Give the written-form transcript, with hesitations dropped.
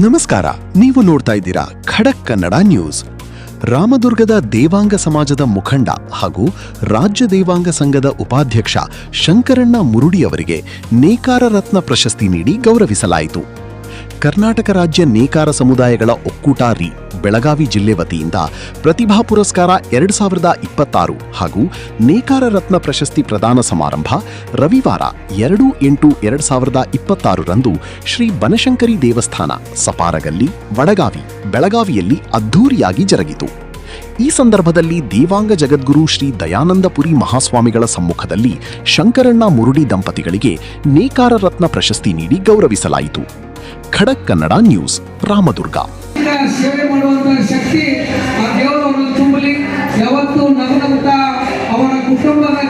ನಮಸ್ಕಾರ, ನೀವು ನೋಡ್ತಾ ಇದ್ದೀರಾ ಖಡಕ್ ಕನ್ನಡ ನ್ಯೂಸ್. ರಾಮದುರ್ಗದ ದೇವಾಂಗ ಸಮಾಜದ ಮುಖಂಡ ಹಾಗೂ ರಾಜ್ಯ ದೇವಾಂಗ ಸಂಘದ ಉಪಾಧ್ಯಕ್ಷ ಶಂಕರಣ್ಣ ಮುರುಡಿ ಅವರಿಗೆ ನೇಕಾರ ರತ್ನ ಪ್ರಶಸ್ತಿ ನೀಡಿ ಗೌರವಿಸಲಾಯಿತು. ಕರ್ನಾಟಕ ರಾಜ್ಯ ನೇಕಾರ ಸಮುದಾಯಗಳ ಒಕ್ಕೂಟ ಬೆಳಗಾವಿ ಜಿಲ್ಲೆ ವತಿಯಿಂದ ಪ್ರತಿಭಾ ಪುರಸ್ಕಾರ 2026 ಹಾಗೂ ನೇಕಾರ ರತ್ನ ಪ್ರಶಸ್ತಿ ಪ್ರದಾನ ಸಮಾರಂಭ ರವಿವಾರ 2/8/2026 ರಂದು ಶ್ರೀ ಬನಶಂಕರಿ ದೇವಸ್ಥಾನ, ಸಪಾರಗಲ್ಲಿ, ವಡಗಾವಿ, ಬೆಳಗಾವಿಯಲ್ಲಿ ಅದ್ಧೂರಿಯಾಗಿ ಜರುಗಿತು. ಈ ಸಂದರ್ಭದಲ್ಲಿ ದೇವಾಂಗ ಜಗದ್ಗುರು ಶ್ರೀ ದಯಾನಂದಪುರಿ ಮಹಾಸ್ವಾಮಿಗಳ ಸಮ್ಮುಖದಲ್ಲಿ ಶಂಕರಣ್ಣ ಮುರುಡಿ ದಂಪತಿಗಳಿಗೆ ನೇಕಾರ ರತ್ನ ಪ್ರಶಸ್ತಿ ನೀಡಿ ಗೌರವಿಸಲಾಯಿತು. ಖಡಕ್ ಕನ್ನಡ ನ್ಯೂಸ್, ರಾಮದುರ್ಗ. ಸೇವೆ ಮಾಡುವಂತಹ ಶಕ್ತಿ ಆ ದೇವರು ಅವರನ್ನು ತುಂಬಲಿ. ಯಾವತ್ತೂ ನಗುತ್ತಾ ಅವರ ಕುಟುಂಬದ